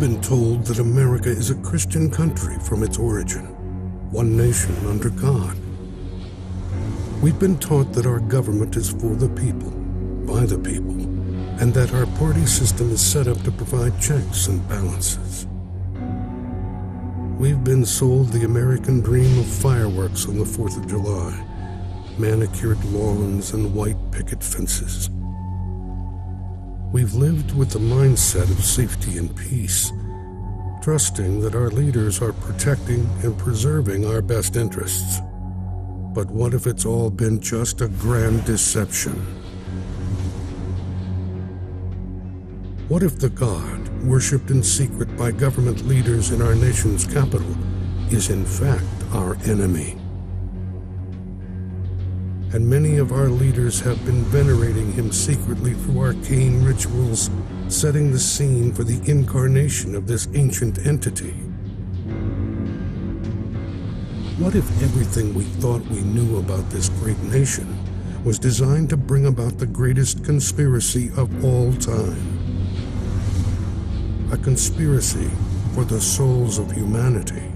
been told that America is a Christian country from its origin, one nation under God. We've been taught that our government is for the people, by the people, and that our party system is set up to provide checks and balances. We've been sold the American dream of fireworks on the 4th of July, manicured lawns and white picket fences. We've lived with the mindset of safety and peace, trusting that our leaders are protecting and preserving our best interests. But what if it's all been just a grand deception? What if the God worshipped in secret by government leaders in our nation's capital is in fact our enemy? And many of our leaders have been venerating him secretly through arcane rituals, setting the scene for the incarnation of this ancient entity. What if everything we thought we knew about this great nation was designed to bring about the greatest conspiracy of all time? A conspiracy for the souls of humanity.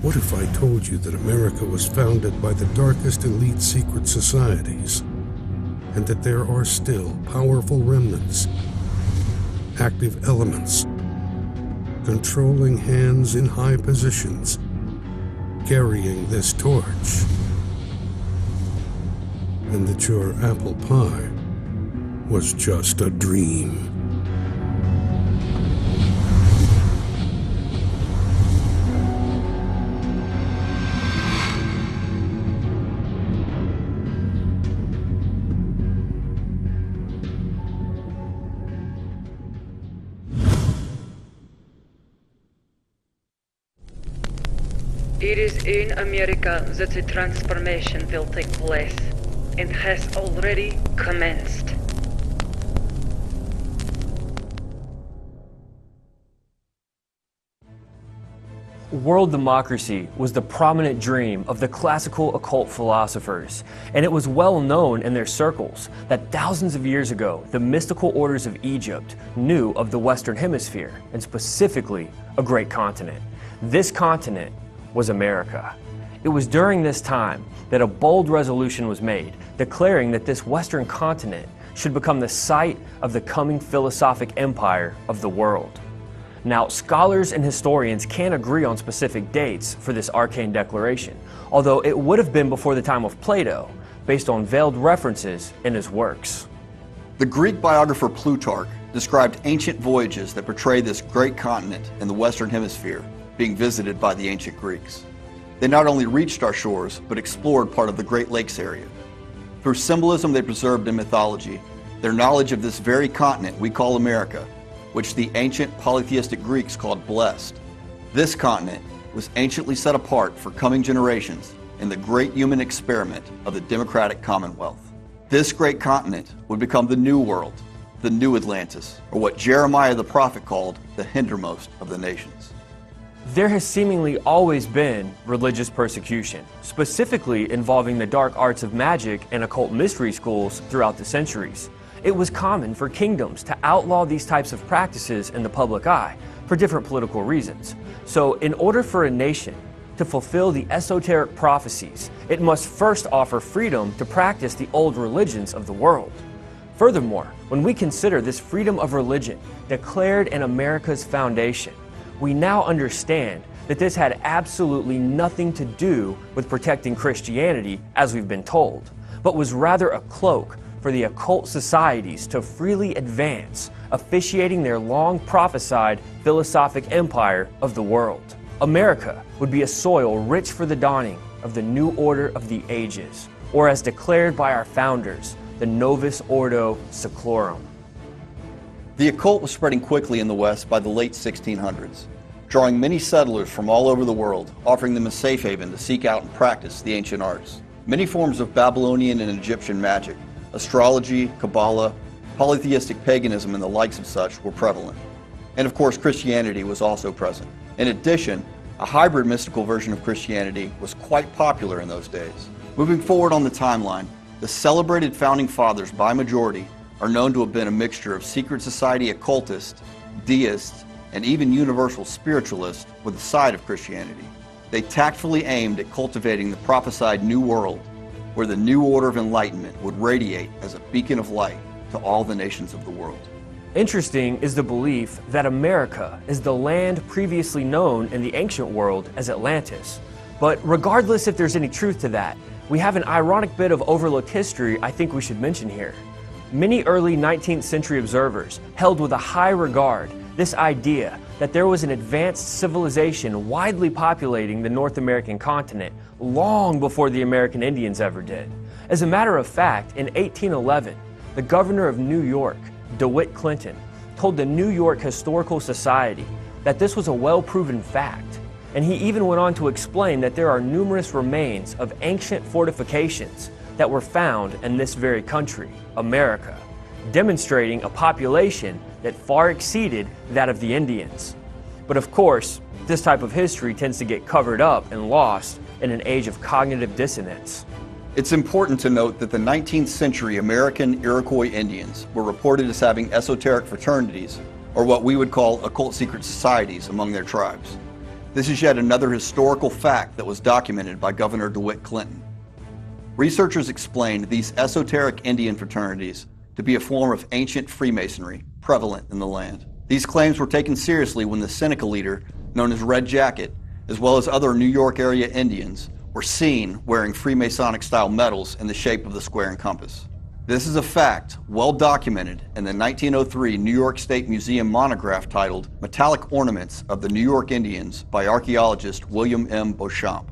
What if I told you that America was founded by the darkest elite secret societies, and that there are still powerful remnants, active elements, controlling hands in high positions, carrying this torch, and that your apple pie was just a dream? It is in America that the transformation will take place, and has already commenced. World democracy was the prominent dream of the classical occult philosophers, and it was well known in their circles that thousands of years ago, the mystical orders of Egypt knew of the Western Hemisphere, and specifically a great continent. This continent was America. It was during this time that a bold resolution was made, declaring that this Western continent should become the site of the coming philosophic empire of the world. Now, scholars and historians can't agree on specific dates for this arcane declaration, although it would have been before the time of Plato, based on veiled references in his works. The Greek biographer Plutarch described ancient voyages that portray this great continent in the Western Hemisphere being visited by the ancient Greeks. They not only reached our shores, but explored part of the Great Lakes area. Through symbolism they preserved in mythology, their knowledge of this very continent we call America, which the ancient polytheistic Greeks called blessed. This continent was anciently set apart for coming generations in the great human experiment of the democratic commonwealth. This great continent would become the New World, the New Atlantis, or what Jeremiah the prophet called the hindermost of the nations. There has seemingly always been religious persecution, specifically involving the dark arts of magic and occult mystery schools throughout the centuries. It was common for kingdoms to outlaw these types of practices in the public eye for different political reasons. So in order for a nation to fulfill the esoteric prophecies, it must first offer freedom to practice the old religions of the world. Furthermore, when we consider this freedom of religion declared in America's foundation, we now understand that this had absolutely nothing to do with protecting Christianity, as we've been told, but was rather a cloak for the occult societies to freely advance, officiating their long prophesied philosophic empire of the world. America would be a soil rich for the dawning of the new order of the ages, or as declared by our founders, the Novus Ordo Seclorum. The occult was spreading quickly in the West by the late 1600s, drawing many settlers from all over the world, offering them a safe haven to seek out and practice the ancient arts. Many forms of Babylonian and Egyptian magic, astrology, Kabbalah, polytheistic paganism, and the likes of such were prevalent. And of course, Christianity was also present. In addition, a hybrid mystical version of Christianity was quite popular in those days. Moving forward on the timeline, the celebrated founding fathers by majority are known to have been a mixture of secret society occultists deists, and even universal spiritualists with a side of Christianity. They tactfully aimed at cultivating the prophesied New World, where the new order of enlightenment would radiate as a beacon of light to all the nations of the world. Interesting is the belief that America is the land previously known in the ancient world as Atlantis. But regardless if there's any truth to that, we have an ironic bit of overlooked history I think we should mention here. Many early 19th century observers held with a high regard this idea that there was an advanced civilization widely populating the North American continent long before the American Indians ever did. As a matter of fact, in 1811, the governor of New York, DeWitt Clinton, told the New York Historical Society that this was a well-proven fact. And he even went on to explain that there are numerous remains of ancient fortifications that were found in this very country, America, demonstrating a population that far exceeded that of the Indians. But of course, this type of history tends to get covered up and lost in an age of cognitive dissonance. It's important to note that the 19th century American Iroquois Indians were reported as having esoteric fraternities, or what we would call occult secret societies, among their tribes. This is yet another historical fact that was documented by Governor DeWitt Clinton. Researchers explained these esoteric Indian fraternities to be a form of ancient Freemasonry prevalent in the land. These claims were taken seriously when the Seneca leader, known as Red Jacket, as well as other New York area Indians, were seen wearing Freemasonic-style medals in the shape of the square and compass. This is a fact well documented in the 1903 New York State Museum monograph titled Metallic Ornaments of the New York Indians by archaeologist William M. Beauchamp.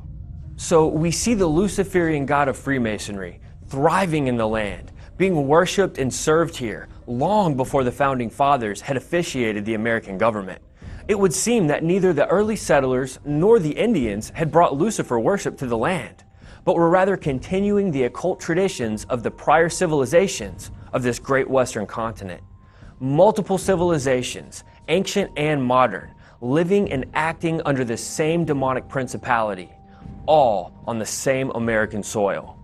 So we see the Luciferian god of Freemasonry thriving in the land, being worshipped and served here long before the Founding Fathers had officiated the American government. It would seem that neither the early settlers nor the Indians had brought Lucifer worship to the land, but were rather continuing the occult traditions of the prior civilizations of this great Western continent. Multiple civilizations, ancient and modern, living and acting under the same demonic principality, all on the same American soil.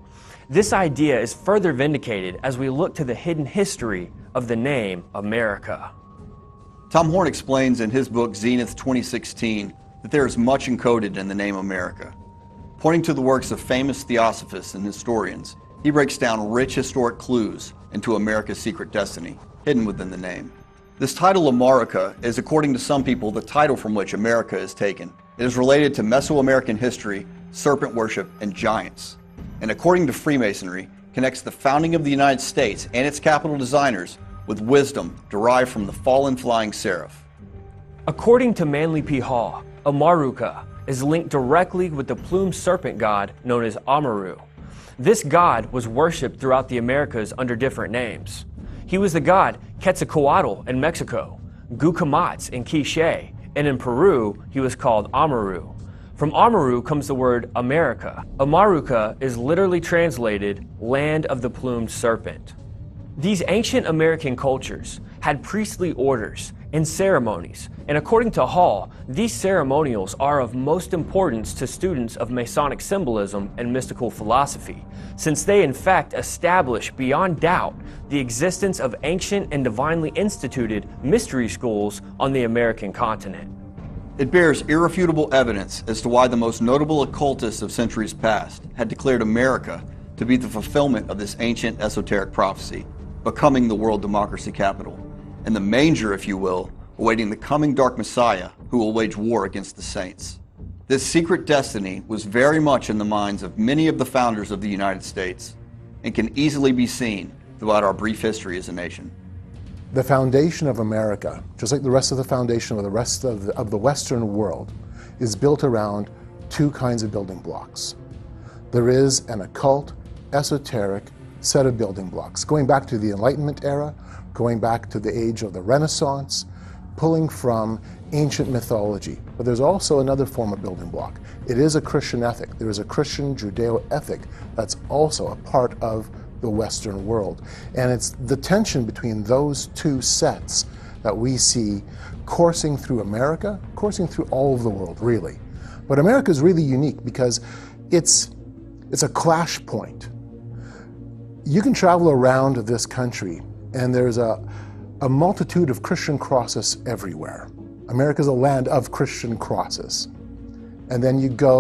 This idea is further vindicated as we look to the hidden history of the name America. Tom Horn explains in his book Zenith 2016 that there is much encoded in the name America. Pointing to the works of famous theosophists and historians, he breaks down rich historic clues into America's secret destiny, hidden within the name. This title America is, according to some people, the title from which America is taken. It is related to Mesoamerican history, serpent worship, and giants. And according to Freemasonry, connects the founding of the United States and its capital designers with wisdom derived from the fallen flying seraph. According to Manly P. Hall, Amaruca is linked directly with the plumed serpent god known as Amaru. This god was worshipped throughout the Americas under different names. He was the god Quetzalcoatl in Mexico, Gucumatz in Quiché, and in Peru he was called Amaru. From Amaru comes the word America. Amaruca is literally translated land of the plumed serpent. These ancient American cultures had priestly orders and ceremonies, and according to Hall, these ceremonials are of most importance to students of Masonic symbolism and mystical philosophy, since they in fact establish beyond doubt the existence of ancient and divinely instituted mystery schools on the American continent. It bears irrefutable evidence as to why the most notable occultists of centuries past had declared America to be the fulfillment of this ancient esoteric prophecy, becoming the world democracy capital, and the manger, if you will, awaiting the coming dark Messiah who will wage war against the saints. This secret destiny was very much in the minds of many of the founders of the United States and can easily be seen throughout our brief history as a nation. The foundation of America, just like the rest of the foundation of the rest of the Western world, is built around two kinds of building blocks. There is an occult, esoteric set of building blocks, going back to the Enlightenment era, going back to the age of the Renaissance, pulling from ancient mythology. But there's also another form of building block. It is a Christian ethic. There is a Christian Judeo ethic that's also a part of the Western world. And it's the tension between those two sets that we see coursing through America, coursing through all of the world, really. But America is really unique because it's a clash point. You can travel around this country and there's a a multitude of Christian crosses everywhere. America's a land of Christian crosses. And then you go